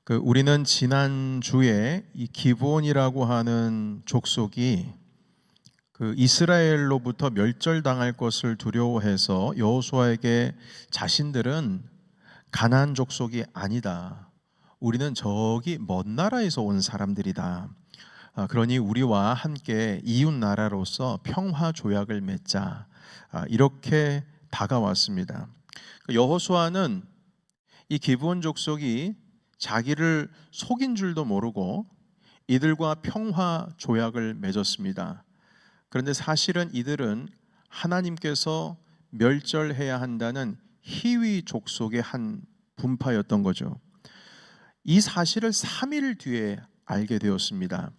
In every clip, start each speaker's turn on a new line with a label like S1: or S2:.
S1: 우리는 지난 주에 이 기브온이라고 하는 족속이 이스라엘로부터 멸절당할 것을 두려워해서 여호수아에게 자신들은 가나안 족속이 아니다. 우리는 저기 먼 나라에서 온 사람들이다. 그러니 우리와 함께 이웃 나라로서 평화 조약을 맺자. 이렇게 다가왔습니다. 여호수아는 이 기브온 족속이 자기를 속인 줄도 모르고 이들과 평화 조약을 맺었습니다. 그런데 사실은 이들은 하나님께서 멸절해야 한다는 히위 족속의 한 분파였던 거죠. 이 사실을 3일 뒤에 알게 되었습니다.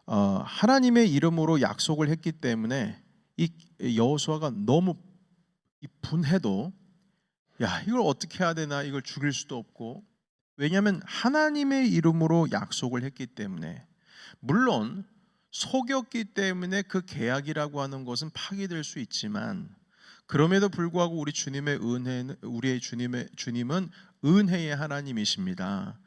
S1: 하나님의 이름으로 약속을 했기 때문에 이 여호수아가 너무 분해도 이걸 어떻게 해야 되나, 이걸 죽일 수도 없고, 왜냐하면 하나님의 이름으로 약속을 했기 때문에. 물론 속였기 때문에 그 계약이라고 하는 것은 파기될 수 있지만, 그럼에도 불구하고 우리의 주님은 은혜의 하나님이십니다.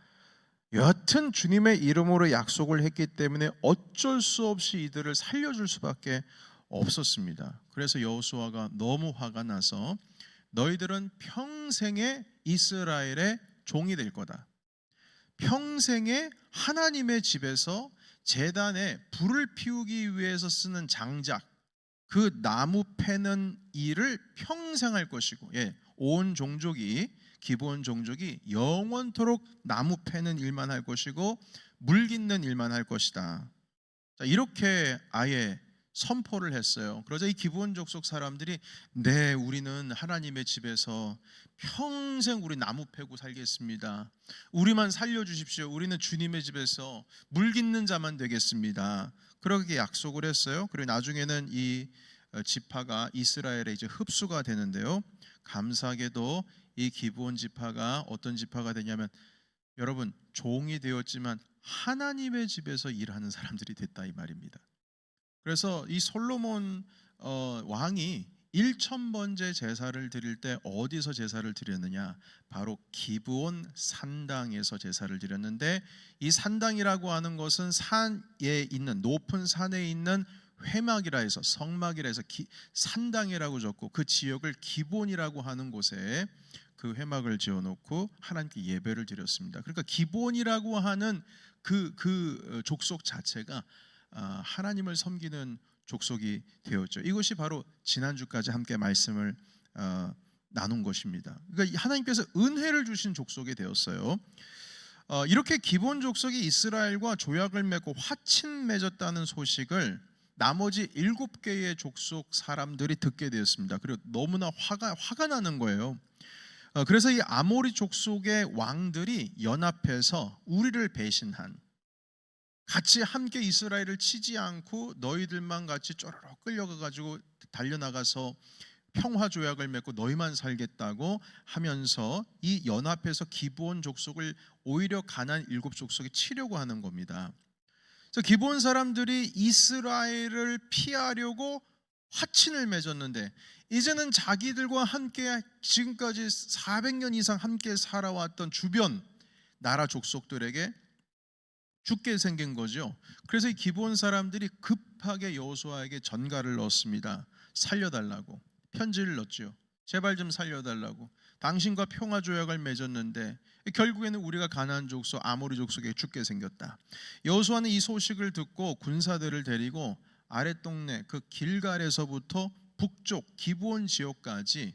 S1: 여하튼 주님의 이름으로 약속을 했기 때문에 어쩔 수 없이 이들을 살려줄 수밖에 없었습니다. 그래서 여호수아가 너무 화가 나서 너희들은 평생에 이스라엘의 종이 될 거다. 평생에 하나님의 집에서 제단에 불을 피우기 위해서 쓰는 장작, 그 나무 패는 일을 평생 할 것이고, 온 종족이, 기브온 종족이 영원토록 나무 패는 일만 할 것이고 물 깃는 일만 할 것이다. 이렇게 아예 선포를 했어요. 그러자 이 기브온 족속 사람들이 네, 우리는 하나님의 집에서 평생 우리 나무 패고 살겠습니다. 우리만 살려주십시오. 우리는 주님의 집에서 물 깃는 자만 되겠습니다. 그렇게 약속을 했어요. 그리고 나중에는 이 지파가 이스라엘에 이제 흡수가 되는데요. 감사하게도 이 기브온 지파가 어떤 지파가 되냐면, 여러분, 종이 되었지만 하나님의 집에서 일하는 사람들이 됐다, 이 말입니다. 그래서 이 솔로몬 왕이 1000번째 제사를 드릴 때 어디서 제사를 드렸느냐? 바로 기브온 산당에서 제사를 드렸는데, 이 산당이라고 하는 것은 산에 있는, 높은 산에 있는 회막이라 해서, 성막이라 해서 산당이라고 적고, 그 지역을 기브온이라고 하는 곳에 그 회막을 지어놓고 하나님께 예배를 드렸습니다. 그러니까 기브온이라고 하는 그 족속 자체가 하나님을 섬기는 족속이 되었죠. 이것이 바로 지난주까지 함께 말씀을 나눈 것입니다. 그러니까 하나님께서 은혜를 주신 족속이 되었어요. 이렇게 기브온 족속이 이스라엘과 조약을 맺고 화친 맺었다는 소식을 나머지 7개의 족속 사람들이 듣게 되었습니다. 그리고 너무나 화가 나는 거예요. 그래서 이 아모리 족속의 왕들이 연합해서 우리를 배신한, 같이 함께 이스라엘을 치지 않고 너희들만 같이 쪼르륵 끌려가가지고 달려나가서 평화조약을 맺고 너희만 살겠다고 하면서 이 연합해서 기브온 족속을 오히려 가나안 7족속에 치려고 하는 겁니다. 그래서 기브온 사람들이 이스라엘을 피하려고 화친을 맺었는데, 이제는 자기들과 함께 지금까지 400년 이상 함께 살아왔던 주변 나라 족속들에게 죽게 생긴 거죠. 그래서 이 기브온 사람들이 급하게 여호수아에게 전가를 넣었습니다. 살려달라고 편지를 넣었죠. 제발 좀 살려달라고. 당신과 평화 조약을 맺었는데 결국에는 우리가 가나안 족속, 아모리 족속에 죽게 생겼다. 여호수아는 이 소식을 듣고 군사들을 데리고 아랫동네 그 길갈에서부터 북쪽 기브온 지역까지,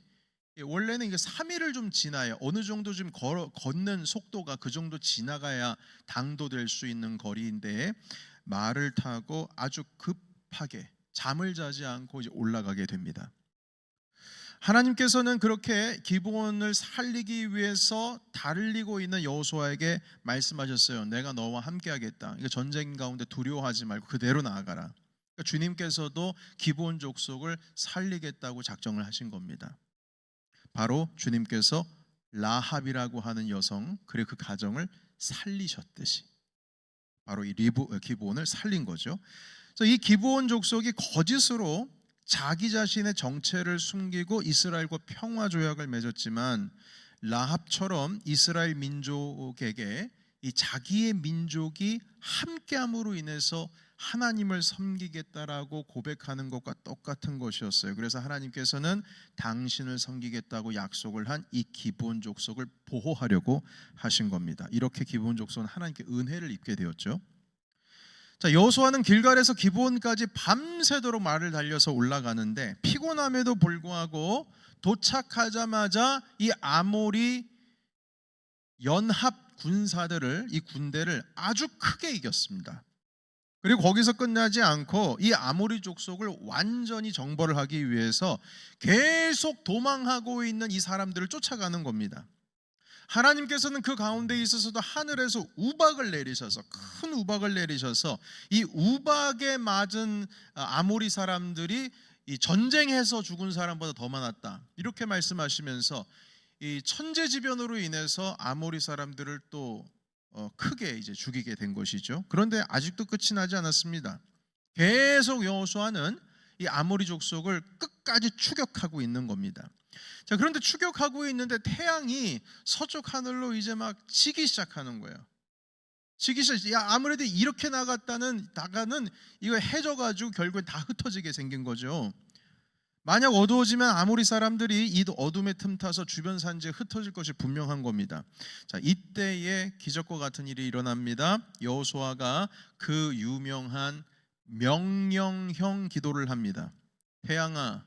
S1: 원래는 이게 3일을 좀 지나야, 어느 정도 좀 걷는 속도가 그 정도 지나가야 당도될 수 있는 거리인데, 말을 타고 아주 급하게 잠을 자지 않고 이제 올라가게 됩니다. 하나님께서는 그렇게 기브온을 살리기 위해서 달리고 있는 여호수아에게 말씀하셨어요. 내가 너와 함께하겠다. 이거 전쟁 가운데 두려워하지 말고 그대로 나아가라. 그러니까 주님께서도 기브온 족속을 살리겠다고 작정을 하신 겁니다. 바로 주님께서 라합이라고 하는 여성, 그리고 그 가정을 살리셨듯이 바로 이 기브온을 살린 거죠. 그래서 이 기브온 족속이 거짓으로 자기 자신의 정체를 숨기고 이스라엘과 평화 조약을 맺었지만, 라합처럼 이스라엘 민족에게 이 자기의 민족이 함께함으로 인해서 하나님을 섬기겠다라고 고백하는 것과 똑같은 것이었어요. 그래서 하나님께서는 당신을 섬기겠다고 약속을 한 이 기브온 족속을 보호하려고 하신 겁니다. 이렇게 기브온 족속은 하나님께 은혜를 입게 되었죠. 자, 여호수아는 길갈에서 기브온까지 밤새도록 말을 달려서 올라가는데 피곤함에도 불구하고 도착하자마자 이 아모리 연합 군사들을, 이 군대를 아주 크게 이겼습니다. 그리고 거기서 끝나지 않고 이 아모리 족속을 완전히 정벌을 하기 위해서 계속 도망하고 있는 이 사람들을 쫓아가는 겁니다. 하나님께서는 그 가운데 있어서도 하늘에서 우박을 내리셔서, 큰 우박을 내리셔서 이 우박에 맞은 아모리 사람들이 이 전쟁에서 죽은 사람보다 더 많았다, 이렇게 말씀하시면서 이 천재지변으로 인해서 아모리 사람들을 또 크게 이제 죽이게 된 것이죠. 그런데 아직도 끝이 나지 않았습니다. 계속 여호수아는 이 아모리 족속을 끝까지 추격하고 있는 겁니다. 자, 그런데 추격하고 있는데 태양이 서쪽 하늘로 이제 막 지기 시작하는 거예요. 야, 아무래도 이렇게 나가는 이거 해져가지고 결국엔 다 흩어지게 생긴 거죠. 만약 어두워지면 아모리 사람들이 이 어둠에 틈타서 주변 산지에 흩어질 것이 분명한 겁니다. 자, 이때에 기적과 같은 일이 일어납니다. 여호수아가 그 유명한 명령형 기도를 합니다. 태양아,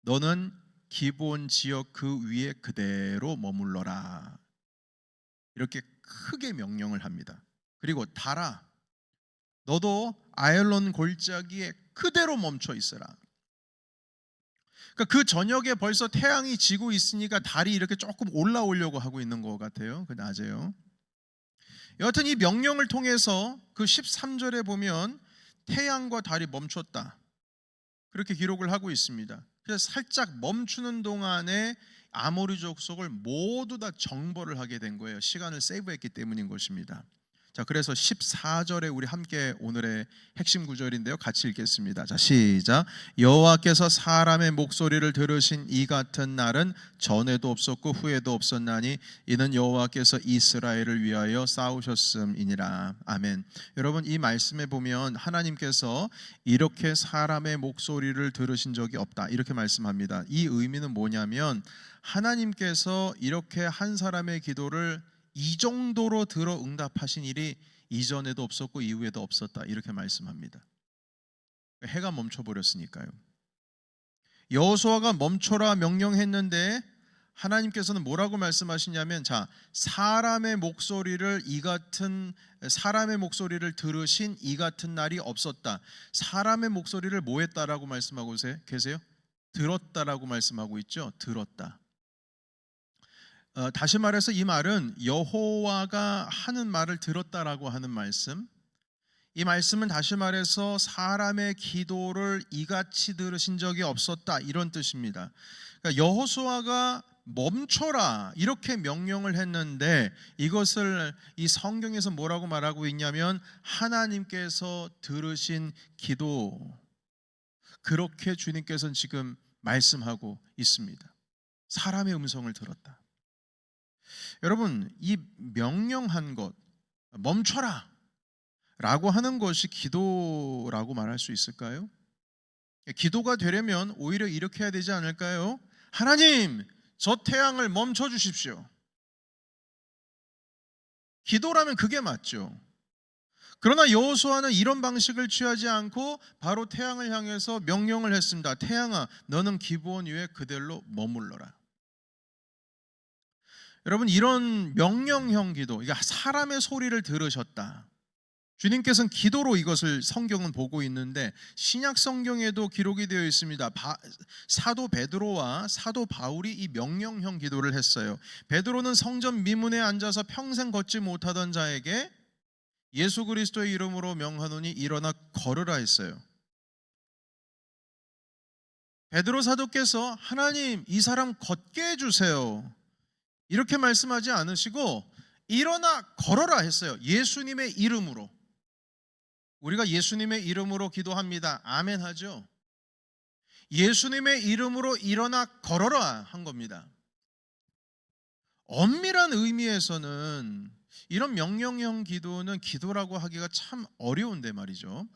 S1: 너는 기브온 지역 그 위에 그대로 머물러라, 이렇게 크게 명령을 합니다. 그리고 달아, 너도 아얄론 골짜기에 그대로 멈춰 있어라. 그러니까 그 저녁에 벌써 태양이 지고 있으니까 달이 이렇게 조금 올라오려고 하고 있는 것 같아요. 그 낮에요. 여하튼 이 명령을 통해서 그 13절에 보면 태양과 달이 멈췄다, 그렇게 기록을 하고 있습니다. 그래서 살짝 멈추는 동안에 아모리 족속을 모두 다 정벌을 하게 된 거예요. 시간을 세이브했기 때문인 것입니다. 자, 그래서 14절에 우리 함께 오늘의 핵심 구절인데요, 같이 읽겠습니다. 자, 시작. 여호와께서 사람의 목소리를 들으신 이 같은 날은 전에도 없었고 후에도 없었나니 이는 여호와께서 이스라엘을 위하여 싸우셨음이니라. 아멘. 여러분, 이 말씀에 보면 하나님께서 이렇게 사람의 목소리를 들으신 적이 없다, 이렇게 말씀합니다. 이 의미는 뭐냐면 하나님께서 이렇게 한 사람의 기도를 이 정도로 들어 응답하신 일이 이전에도 없었고 이후에도 없었다, 이렇게 말씀합니다. 해가 멈춰버렸으니까요. 여호수아가 멈춰라 명령했는데 하나님께서는 뭐라고 말씀하시냐면, 자, 사람의 목소리를 들으신 이 같은 날이 없었다. 사람의 목소리를 뭐 했다라고 말씀하고 계세요? 들었다라고 말씀하고 있죠. 들었다. 다시 말해서 이 말은 여호와가 하는 말을 들었다라고 하는 말씀, 이 말씀은 다시 말해서 사람의 기도를 이같이 들으신 적이 없었다, 이런 뜻입니다. 그러니까 여호수아가 멈춰라 이렇게 명령을 했는데 이것을 이 성경에서 뭐라고 말하고 있냐면 하나님께서 들으신 기도, 그렇게 주님께서는 지금 말씀하고 있습니다. 사람의 음성을 들었다. 여러분, 이 명령한 것, 멈춰라 라고 하는 것이 기도라고 말할 수 있을까요? 기도가 되려면 오히려 이렇게 해야 되지 않을까요? 하나님, 저 태양을 멈춰 주십시오. 기도라면 그게 맞죠. 그러나 여호수아는 이런 방식을 취하지 않고 바로 태양을 향해서 명령을 했습니다. 태양아, 너는 기브온 위에 그대로 머물러라. 여러분, 이런 명령형 기도, 그러니까 사람의 소리를 들으셨다. 주님께서는 기도로 이것을 성경은 보고 있는데 신약 성경에도 기록이 되어 있습니다. 사도 베드로와 사도 바울이 이 명령형 기도를 했어요. 베드로는 성전 미문에 앉아서 평생 걷지 못하던 자에게 예수 그리스도의 이름으로 명하노니 일어나 걸으라 했어요. 베드로 사도께서 하나님, 이 사람 걷게 해주세요, 이렇게 말씀하지 않으시고 일어나 걸어라 했어요. 예수님의 이름으로. 우리가 예수님의 이름으로 기도합니다. 아멘 하죠. 예수님의 이름으로 일어나 걸어라 한 겁니다. 엄밀한 의미에서는 이런 명령형 기도는 기도라고 하기가 참 어려운데 말이죠.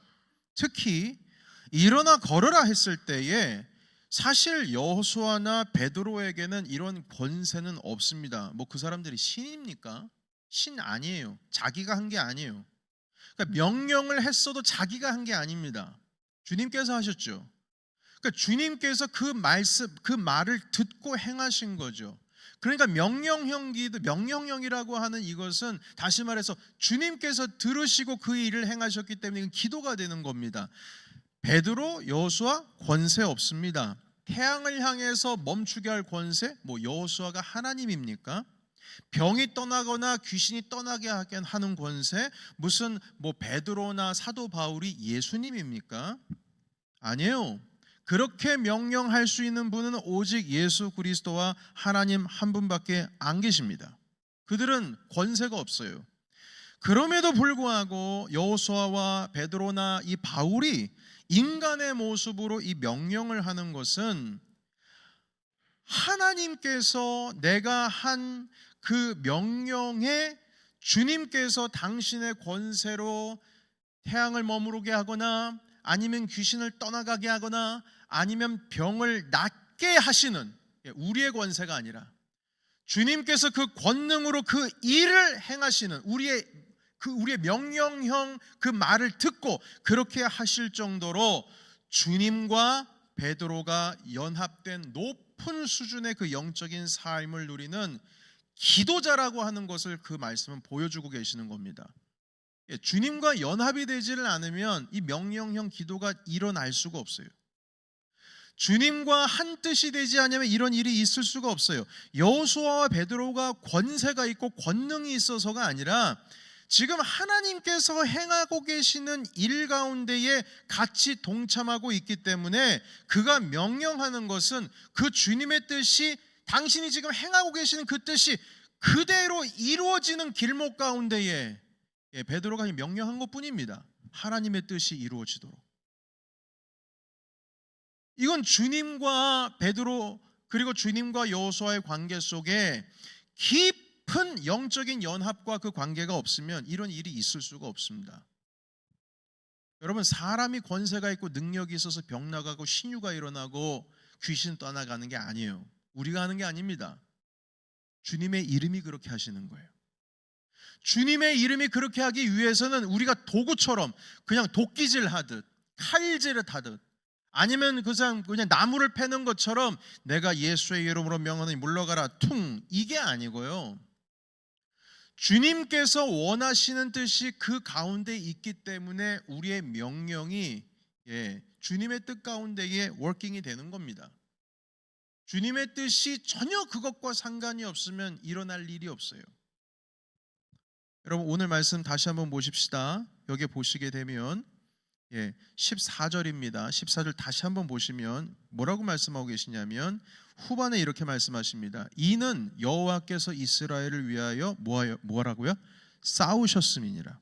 S1: 특히 일어나 걸어라 했을 때에 사실 여호수아나 베드로에게는 이런 권세는 없습니다. 뭐 그 사람들이 신입니까? 신 아니에요. 자기가 한 게 아니에요. 그러니까 명령을 했어도 자기가 한 게 아닙니다. 주님께서 하셨죠. 그러니까 주님께서 그 말을 듣고 행하신 거죠. 그러니까 명령형 기도, 명령형이라고 하는 이것은 다시 말해서 주님께서 들으시고 그 일을 행하셨기 때문에 기도가 되는 겁니다. 베드로, 여호수아 권세 없습니다. 태양을 향해서 멈추게 할 권세, 뭐 여호수아가 하나님입니까? 병이 떠나거나 귀신이 떠나게 하는 권세, 무슨 뭐 베드로나 사도 바울이 예수님입니까? 아니에요. 그렇게 명령할 수 있는 분은 오직 예수 그리스도와 하나님 한 분밖에 안 계십니다. 그들은 권세가 없어요. 그럼에도 불구하고 여호수아와 베드로나 이 바울이 인간의 모습으로 이 명령을 하는 것은 하나님께서 내가 한 그 명령에 주님께서 당신의 권세로 태양을 머무르게 하거나 아니면 귀신을 떠나가게 하거나 아니면 병을 낫게 하시는, 우리의 권세가 아니라 주님께서 그 권능으로 그 일을 행하시는 우리의 명령형 그 말을 듣고 그렇게 하실 정도로 주님과 베드로가 연합된 높은 수준의 그 영적인 삶을 누리는 기도자라고 하는 것을 그 말씀은 보여주고 계시는 겁니다. 주님과 연합이 되지를 않으면 이 명령형 기도가 일어날 수가 없어요. 주님과 한 뜻이 되지 않으면 이런 일이 있을 수가 없어요. 여호수아와 베드로가 권세가 있고 권능이 있어서가 아니라 지금 하나님께서 행하고 계시는 일 가운데에 같이 동참하고 있기 때문에 그가 명령하는 것은 그 주님의 뜻이, 당신이 지금 행하고 계시는 그 뜻이 그대로 이루어지는 길목 가운데에 베드로가 명령한 것뿐입니다. 하나님의 뜻이 이루어지도록. 이건 주님과 베드로 그리고 주님과 여호수아의 관계 속에 깊은 영적인 연합과 그 관계가 없으면 이런 일이 있을 수가 없습니다. 여러분, 사람이 권세가 있고 능력이 있어서 병 나가고 신유가 일어나고 귀신 떠나가는 게 아니에요. 우리가 하는 게 아닙니다. 주님의 이름이 그렇게 하시는 거예요. 주님의 이름이 그렇게 하기 위해서는 우리가 도구처럼 그냥 도끼질 하듯 칼질을 하듯 아니면 그냥 나무를 패는 것처럼 내가 예수의 이름으로 명하노니 물러가라 퉁, 이게 아니고요. 주님께서 원하시는 뜻이 그 가운데 있기 때문에 우리의 명령이 주님의 뜻 가운데에 워킹이 되는 겁니다. 주님의 뜻이 전혀 그것과 상관이 없으면 일어날 일이 없어요. 여러분, 오늘 말씀 다시 한번 보십시다. 여기 보시게 되면 14절입니다. 14절 다시 한번 보시면 뭐라고 말씀하고 계시냐면 후반에 이렇게 말씀하십니다. 이는 여호와께서 이스라엘을 위하여 뭐라고요? 싸우셨음이니라.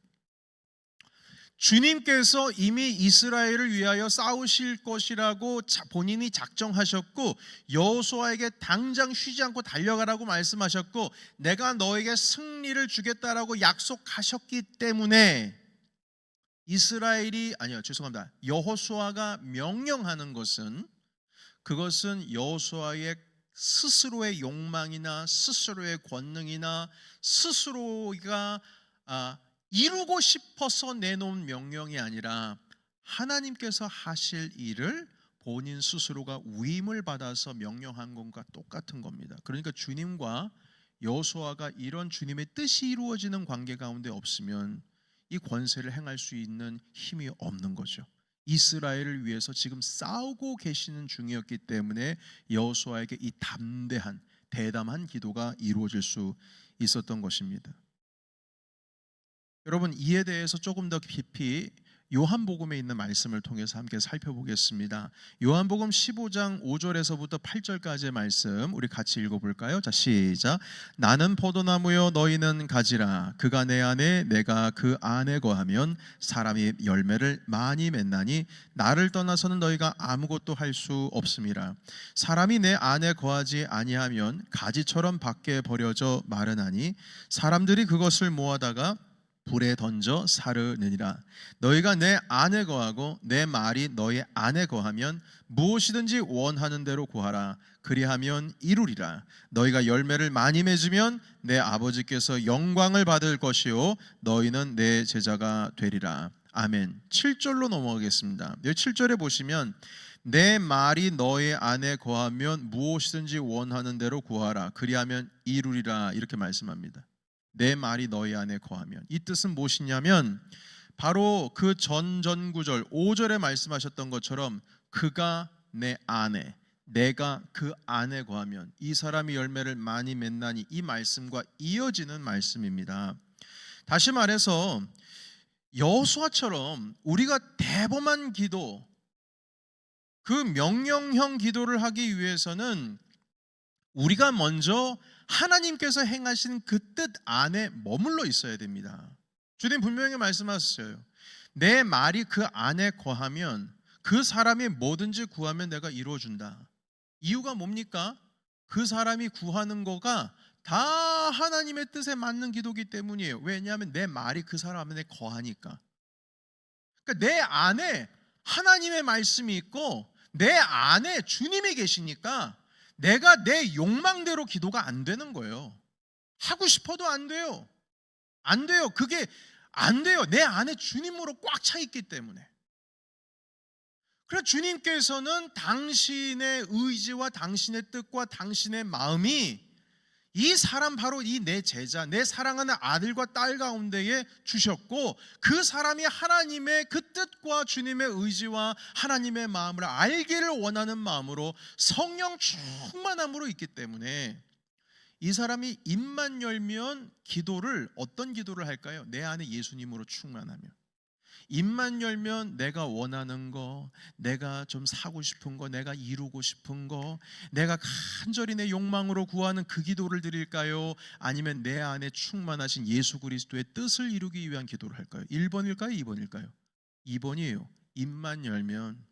S1: 주님께서 이미 이스라엘을 위하여 싸우실 것이라고 본인이 작정하셨고 여호수아에게 당장 쉬지 않고 달려가라고 말씀하셨고 내가 너에게 승리를 주겠다라고 약속하셨기 때문에 여호수아가 명령하는 것은 그것은 여호수아의 스스로의 욕망이나 스스로의 권능이나 스스로가 이루고 싶어서 내놓은 명령이 아니라 하나님께서 하실 일을 본인 스스로가 위임을 받아서 명령한 것과 똑같은 겁니다. 그러니까 주님과 여호수아가 이런 주님의 뜻이 이루어지는 관계 가운데 없으면 이 권세를 행할 수 있는 힘이 없는 거죠. 이스라엘을 위해서 지금 싸우고 계시는 중이었기 때문에 여호수아에게 이 담대한 대담한 기도가 이루어질 수 있었던 것입니다. 여러분, 이에 대해서 조금 더 깊이 요한복음에 있는 말씀을 통해서 함께 살펴보겠습니다. 요한복음 15장 5절에서부터 8절까지의 말씀 우리 같이 읽어볼까요? 자, 시작. 나는 포도나무요 너희는 가지라. 그가 내 안에 내가 그 안에 거하면 사람이 열매를 많이 맺나니 나를 떠나서는 너희가 아무것도 할 수 없음이라. 사람이 내 안에 거하지 아니하면 가지처럼 밖에 버려져 마르나니 사람들이 그것을 모아다가 불에 던져 사르느니라. 너희가 내 안에 거하고 내 말이 너희 안에 거하면 무엇이든지 원하는 대로 구하라. 그리하면 이루리라. 너희가 열매를 많이 맺으면 내 아버지께서 영광을 받을 것이요 너희는 내 제자가 되리라. 아멘. 7절로 넘어가겠습니다. 여기 7절에 보시면 내 말이 너희 안에 거하면 무엇이든지 원하는 대로 구하라. 그리하면 이루리라. 이렇게 말씀합니다. 내 말이 너희 안에 거하면, 이 뜻은 무엇이냐면 바로 그 전구절 5절에 말씀하셨던 것처럼 그가 내 안에 내가 그 안에 거하면 이 사람이 열매를 많이 맺나니, 이 말씀과 이어지는 말씀입니다. 다시 말해서 여호수아처럼 우리가 대범한 기도, 그 명령형 기도를 하기 위해서는 우리가 먼저 하나님께서 행하신 그 뜻 안에 머물러 있어야 됩니다. 주님 분명히 말씀하셨어요. 내 말이 그 안에 거하면 그 사람이 뭐든지 구하면 내가 이루어준다. 이유가 뭡니까? 그 사람이 구하는 거가 다 하나님의 뜻에 맞는 기도이기 때문이에요. 왜냐하면 내 말이 그 사람 안에 거하니까. 그러니까 내 안에 하나님의 말씀이 있고 내 안에 주님이 계시니까 내가 내 욕망대로 기도가 안 되는 거예요. 하고 싶어도 안 돼요. 안 돼요. 그게 안 돼요. 내 안에 주님으로 꽉 차 있기 때문에. 그래서 주님께서는 당신의 의지와 당신의 뜻과 당신의 마음이 이 사람, 바로 이 내 제자, 내 사랑하는 아들과 딸 가운데에 주셨고, 그 사람이 하나님의 그 뜻과 주님의 의지와 하나님의 마음을 알기를 원하는 마음으로 성령 충만함으로 있기 때문에 이 사람이 입만 열면 기도를, 어떤 기도를 할까요? 내 안에 예수님으로 충만하면. 입만 열면 내가 원하는 거, 내가 좀 사고 싶은 거, 내가 이루고 싶은 거, 내가 간절히 내 욕망으로 구하는 그 기도를 드릴까요? 아니면 내 안에 충만하신 예수 그리스도의 뜻을 이루기 위한 기도를 할까요? 1번일까요? 2번일까요? 2번이에요. 입만 열면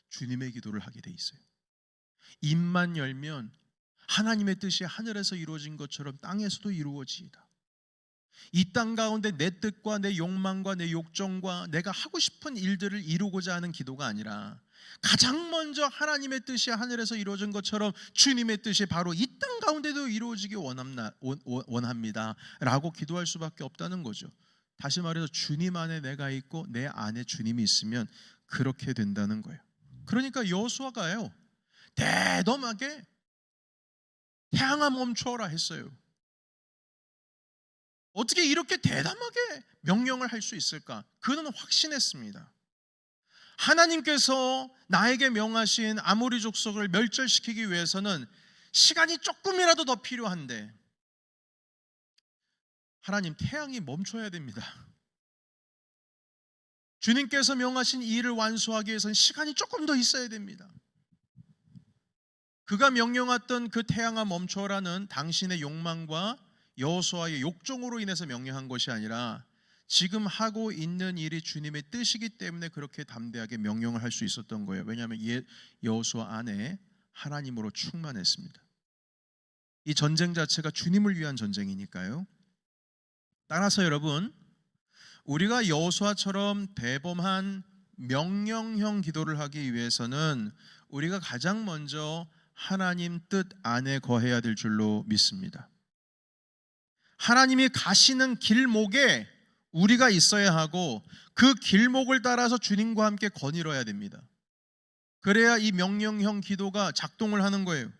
S1: 주님의 기도를 하게 돼 있어요. 입만 열면 하나님의 뜻이 하늘에서 이루어진 것처럼 땅에서도 이루어지이다. 이 땅 가운데 내 뜻과 내 욕망과 내 욕정과 내가 하고 싶은 일들을 이루고자 하는 기도가 아니라 가장 먼저 하나님의 뜻이 하늘에서 이루어진 것처럼 주님의 뜻이 바로 이 땅 가운데도 이루어지기 원합니다 라고 기도할 수밖에 없다는 거죠. 다시 말해서 주님 안에 내가 있고 내 안에 주님이 있으면 그렇게 된다는 거예요. 그러니까 여호수아가요, 대담하게 태양아 멈추어라 했어요. 어떻게 이렇게 대담하게 명령을 할 수 있을까? 그는 확신했습니다. 하나님께서 나에게 명하신 아모리 족속을 멸절시키기 위해서는 시간이 조금이라도 더 필요한데 하나님, 태양이 멈춰야 됩니다. 주님께서 명하신 이 일을 완수하기 위해서는 시간이 조금 더 있어야 됩니다. 그가 명령했던 그 태양아 멈춰라는 당신의 욕망과 여호수아의 욕정으로 인해서 명령한 것이 아니라 지금 하고 있는 일이 주님의 뜻이기 때문에 그렇게 담대하게 명령을 할 수 있었던 거예요. 왜냐하면 여호수아 안에 하나님으로 충만했습니다. 이 전쟁 자체가 주님을 위한 전쟁이니까요. 따라서 여러분, 우리가 여호수아처럼 대범한 명령형 기도를 하기 위해서는 우리가 가장 먼저 하나님 뜻 안에 거해야 될 줄로 믿습니다. 하나님이 가시는 길목에 우리가 있어야 하고 그 길목을 따라서 주님과 함께 거닐어야 됩니다. 그래야 이 명령형 기도가 작동을 하는 거예요.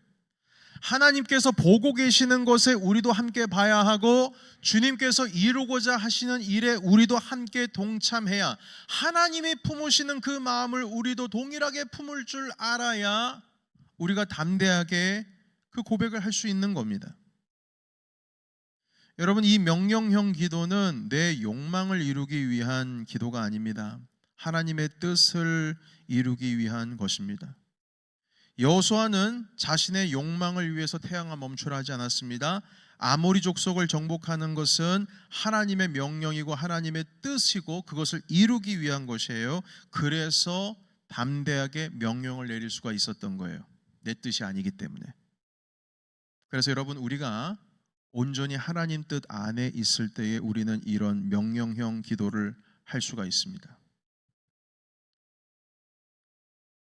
S1: 하나님께서 보고 계시는 것에 우리도 함께 봐야 하고 주님께서 이루고자 하시는 일에 우리도 함께 동참해야, 하나님이 품으시는 그 마음을 우리도 동일하게 품을 줄 알아야 우리가 담대하게 그 고백을 할 수 있는 겁니다. 여러분, 이 명령형 기도는 내 욕망을 이루기 위한 기도가 아닙니다. 하나님의 뜻을 이루기 위한 것입니다. 여호수아는 자신의 욕망을 위해서 태양을 멈추라 하지 않았습니다. 아모리 족속을 정복하는 것은 하나님의 명령이고 하나님의 뜻이고 그것을 이루기 위한 것이에요. 그래서 담대하게 명령을 내릴 수가 있었던 거예요. 내 뜻이 아니기 때문에. 그래서 여러분, 우리가 온전히 하나님 뜻 안에 있을 때에 우리는 이런 명령형 기도를 할 수가 있습니다.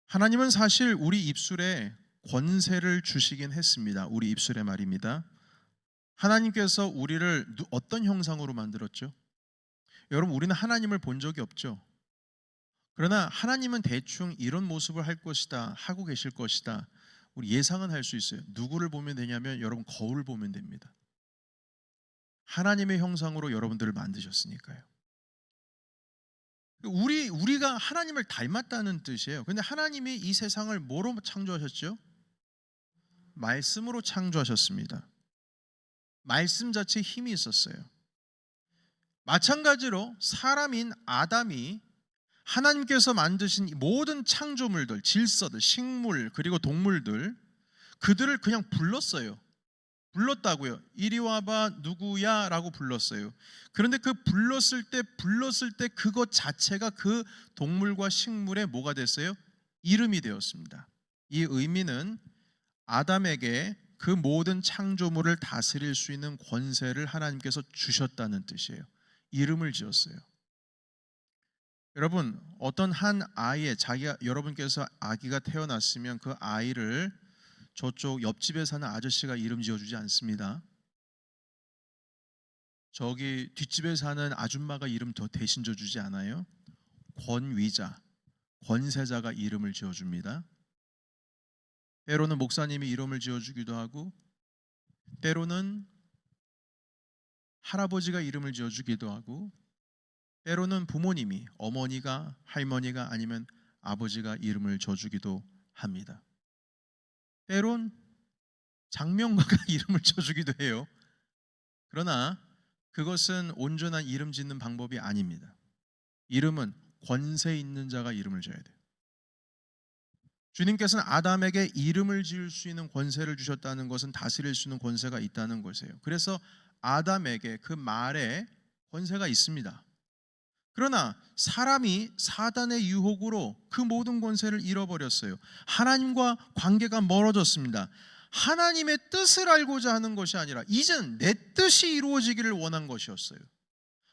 S1: 하나님은 사실 우리 입술에 권세를 주시긴 했습니다. 우리 입술에 말입니다. 하나님께서 우리를 어떤 형상으로 만들었죠? 여러분, 우리는 하나님을 본 적이 없죠. 그러나 하나님은 대충 이런 모습을 할 것이다, 하고 계실 것이다, 우리 예상은 할 수 있어요. 누구를 보면 되냐면 여러분, 거울 보면 됩니다. 하나님의 형상으로 여러분들을 만드셨으니까요. 우리가 하나님을 닮았다는 뜻이에요. 그런데 하나님이 이 세상을 뭐로 창조하셨죠? 말씀으로 창조하셨습니다. 말씀 자체에 힘이 있었어요. 마찬가지로 사람인 아담이 하나님께서 만드신 모든 창조물들, 질서들, 식물 그리고 동물들, 그들을 그냥 불렀다고요. 이리 와봐 누구야 라고 불렀어요. 그런데 그 불렀을 때 그것 자체가 그 동물과 식물의 뭐가 됐어요? 이름이 되었습니다. 이 의미는 아담에게 그 모든 창조물을 다스릴 수 있는 권세를 하나님께서 주셨다는 뜻이에요. 이름을 지었어요. 여러분, 어떤 한 아이의 여러분께서 아기가 태어났으면 그 아이를 저쪽 옆집에 사는 아저씨가 이름 지어주지 않습니다. 저기 뒷집에 사는 아줌마가 이름 더 대신 지어주지 않아요. 권위자, 권세자가 이름을 지어줍니다. 때로는 목사님이 이름을 지어주기도 하고, 때로는 할아버지가 이름을 지어주기도 하고, 때로는 부모님이, 어머니가, 할머니가 아니면 아버지가 이름을 지어주기도 합니다. 때론 장명가가 이름을 지어주기도 해요. 그러나 그것은 온전한 이름 짓는 방법이 아닙니다. 이름은 권세 있는 자가 이름을 지어야 돼요. 주님께서는 아담에게 이름을 지을 수 있는 권세를 주셨다는 것은 다스릴 수 있는 권세가 있다는 것이에요. 그래서 아담에게 그 말에 권세가 있습니다. 그러나 사람이 사단의 유혹으로 그 모든 권세를 잃어버렸어요. 하나님과 관계가 멀어졌습니다. 하나님의 뜻을 알고자 하는 것이 아니라 이제는 내 뜻이 이루어지기를 원한 것이었어요.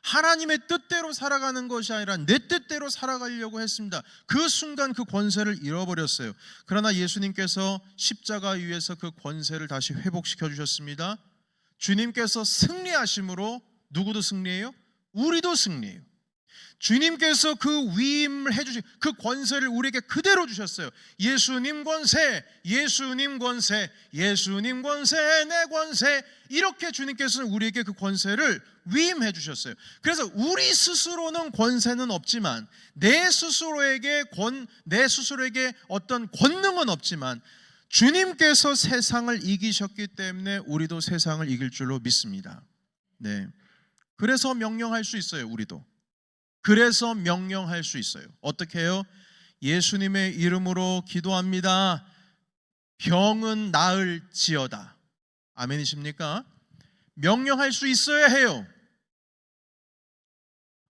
S1: 하나님의 뜻대로 살아가는 것이 아니라 내 뜻대로 살아가려고 했습니다. 그 순간 그 권세를 잃어버렸어요. 그러나 예수님께서 십자가 위에서 그 권세를 다시 회복시켜 주셨습니다. 주님께서 승리하심으로 누구도 승리해요? 우리도 승리해요. 주님께서 그 위임을 해주신 그 권세를 우리에게 그대로 주셨어요. 예수님 권세, 예수님 권세, 예수님 권세, 내 권세, 이렇게 주님께서는 우리에게 그 권세를 위임해 주셨어요. 그래서 우리 스스로는 권세는 없지만 내 스스로에게 어떤 권능은 없지만 주님께서 세상을 이기셨기 때문에 우리도 세상을 이길 줄로 믿습니다. 네. 그래서 명령할 수 있어요. 우리도. 그래서 명령할 수 있어요. 어떻게 해요? 예수님의 이름으로 기도합니다. 병은 나을지어다. 아멘이십니까? 명령할 수 있어야 해요.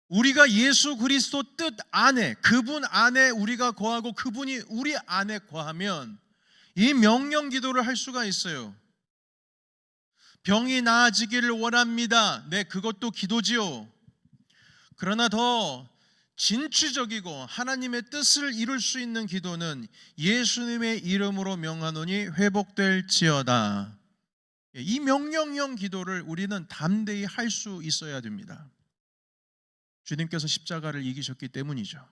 S1: 우리가 예수 그리스도 뜻 안에, 그분 안에 우리가 거하고 그분이 우리 안에 거하면 이 명령 기도를 할 수가 있어요. 병이 나아지기를 원합니다. 네, 그것도 기도지요. 그러나 더 진취적이고 하나님의 뜻을 이룰 수 있는 기도는 예수님의 이름으로 명하노니 회복될지어다. 이 명령형 기도를 우리는 담대히 할 수 있어야 됩니다. 주님께서 십자가를 이기셨기 때문이죠.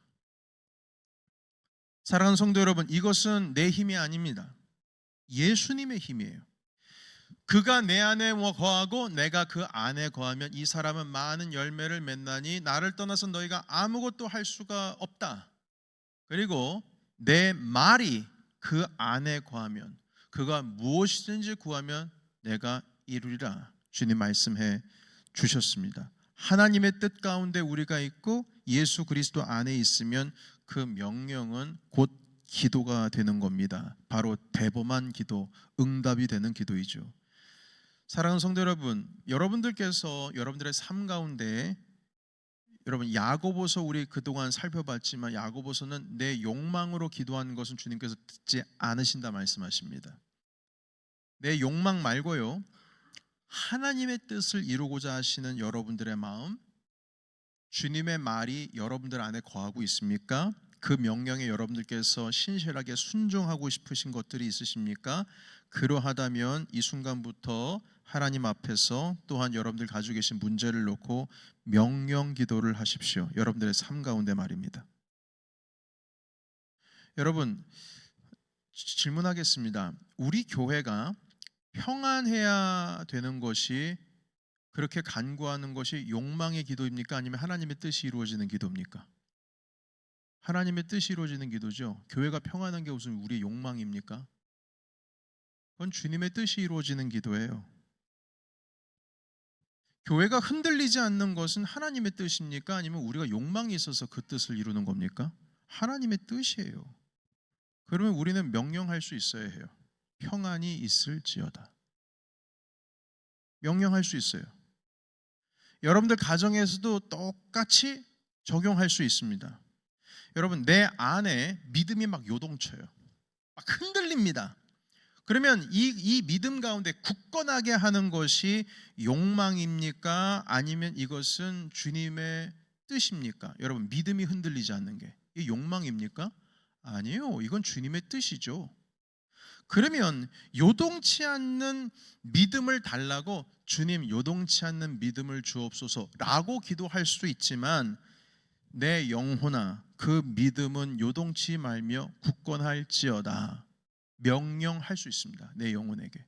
S1: 사랑하는 성도 여러분, 이것은 내 힘이 아닙니다. 예수님의 힘이에요. 그가 내 안에 거하고 내가 그 안에 거하면 이 사람은 많은 열매를 맺나니 나를 떠나서 너희가 아무것도 할 수가 없다. 그리고 내 말이 그 안에 거하면 그가 무엇이든지 구하면 내가 이루리라. 주님 말씀해 주셨습니다. 하나님의 뜻 가운데 우리가 있고 예수 그리스도 안에 있으면 그 명령은 곧 기도가 되는 겁니다. 바로 대범한 기도, 응답이 되는 기도이죠. 사랑하는 성도 여러분, 여러분들께서 여러분들의 삶 가운데 여러분 야고보서 우리 그동안 살펴봤지만 야고보서는 내 욕망으로 기도하는 것은 주님께서 듣지 않으신다 말씀하십니다. 내 욕망 말고요, 하나님의 뜻을 이루고자 하시는 여러분들의 마음, 주님의 말이 여러분들 안에 거하고 있습니까? 그 명령에 여러분들께서 신실하게 순종하고 싶으신 것들이 있으십니까? 그러하다면 이 순간부터 하나님 앞에서 또한 여러분들 가지고 계신 문제를 놓고 명령 기도를 하십시오. 여러분들의 삶 가운데 말입니다. 여러분, 질문하겠습니다. 우리 교회가 평안해야 되는 것이, 그렇게 간구하는 것이 욕망의 기도입니까? 아니면 하나님의 뜻이 이루어지는 기도입니까? 하나님의 뜻이 이루어지는 기도죠. 교회가 평안한 게 무슨 우리의 욕망입니까? 그건 주님의 뜻이 이루어지는 기도예요. 교회가 흔들리지 않는 것은 하나님의 뜻입니까? 아니면 우리가 욕망이 있어서 그 뜻을 이루는 겁니까? 하나님의 뜻이에요. 그러면 우리는 명령할 수 있어야 해요. 평안이 있을지어다. 명령할 수 있어요. 여러분들 가정에서도 똑같이 적용할 수 있습니다. 여러분, 내 안에 믿음이 막 요동쳐요. 막 흔들립니다. 그러면 이 믿음 가운데 굳건하게 하는 것이 욕망입니까? 아니면 이것은 주님의 뜻입니까? 여러분, 믿음이 흔들리지 않는 게 이 욕망입니까? 아니요, 이건 주님의 뜻이죠. 그러면 요동치 않는 믿음을 달라고 주님 요동치 않는 믿음을 주옵소서라고 기도할 수도 있지만 내 영혼아 그 믿음은 요동치 말며 굳건할지어다 명령할 수 있습니다. 내 영혼에게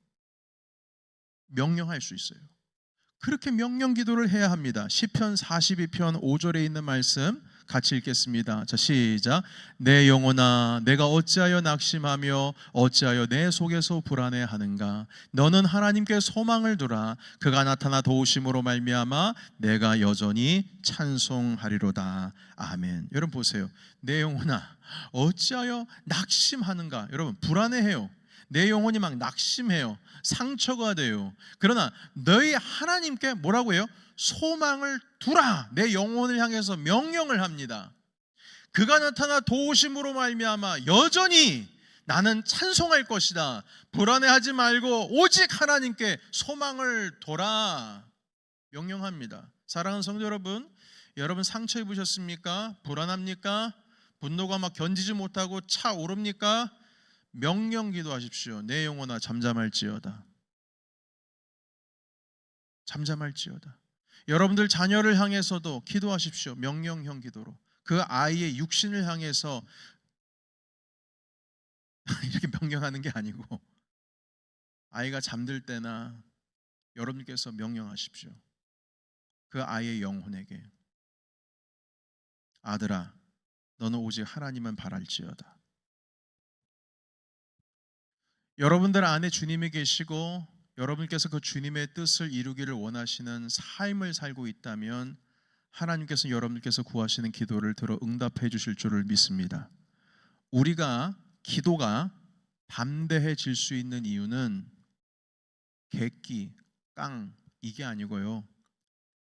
S1: 명령할 수 있어요. 그렇게 명령 기도를 해야 합니다. 시편 42편 5절에 있는 말씀 같이 읽겠습니다. 자, 시작. 내 영혼아 내가 어찌하여 낙심하며 어찌하여 내 속에서 불안해하는가. 너는 하나님께 소망을 두라. 그가 나타나 도우심으로 말미암아 내가 여전히 찬송하리로다. 아멘. 여러분 보세요. 내 영혼아 어찌하여 낙심하는가. 여러분 불안해해요. 내 영혼이 막 낙심해요. 상처가 돼요. 그러나 너희 하나님께 뭐라고 해요? 소망을 두라. 내 영혼을 향해서 명령을 합니다. 그가 나타나 도우심으로 말미암아 여전히 나는 찬송할 것이다. 불안해하지 말고 오직 하나님께 소망을 둬라. 명령합니다. 사랑하는 성도 여러분, 여러분 상처 입으셨습니까? 불안합니까? 분노가 막 견디지 못하고 차오릅니까? 명령 기도하십시오. 내 영혼아 잠잠할지어다. 잠잠할지어다. 여러분들 자녀를 향해서도 기도하십시오. 명령형 기도로. 그 아이의 육신을 향해서 이렇게 명령하는 게 아니고 아이가 잠들 때나 여러분께서 명령하십시오. 그 아이의 영혼에게 아들아 너는 오직 하나님만 바랄지어다. 여러분들 안에 주님이 계시고 여러분께서 그 주님의 뜻을 이루기를 원하시는 삶을 살고 있다면 하나님께서 여러분께서 구하시는 기도를 들어 응답해 주실 줄을 믿습니다. 우리가 기도가 담대해질 수 있는 이유는 객기, 깡 이게 아니고요.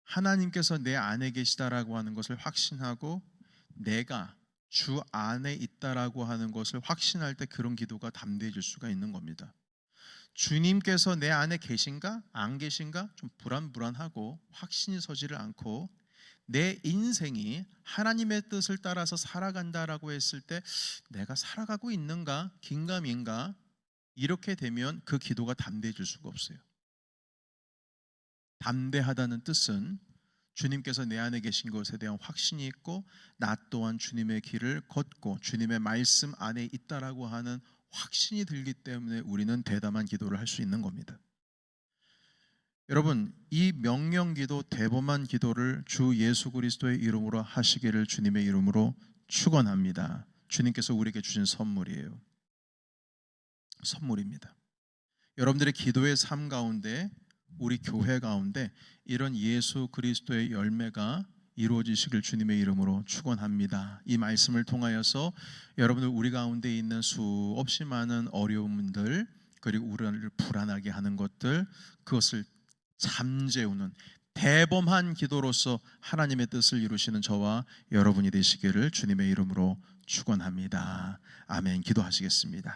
S1: 하나님께서 내 안에 계시다라고 하는 것을 확신하고 내가 주 안에 있다라고 하는 것을 확신할 때 그런 기도가 담대해질 수가 있는 겁니다. 주님께서 내 안에 계신가 안 계신가 좀 불안불안하고 확신이 서지를 않고 내 인생이 하나님의 뜻을 따라서 살아간다라고 했을 때 내가 살아가고 있는가 긴가민가 이렇게 되면 그 기도가 담대해질 수가 없어요. 담대하다는 뜻은 주님께서 내 안에 계신 것에 대한 확신이 있고 나 또한 주님의 길을 걷고 주님의 말씀 안에 있다라고 하는 확신이 들기 때문에 우리는 대담한 기도를 할 수 있는 겁니다. 여러분, 이 명령기도 대범한 기도를 주 예수 그리스도의 이름으로 하시기를 주님의 이름으로 축원합니다. 주님께서 우리에게 주신 선물이에요. 선물입니다. 여러분들의 기도의 삶 가운데 우리 교회 가운데 이런 예수 그리스도의 열매가 이루어지시길 주님의 이름으로 축원합니다. 이 말씀을 통하여서 여러분들 우리 가운데 있는 수없이 많은 어려움들 그리고 우리를 불안하게 하는 것들 그것을 잠재우는 대범한 기도로서 하나님의 뜻을 이루시는 저와 여러분이 되시기를 주님의 이름으로 축원합니다. 아멘. 기도하시겠습니다.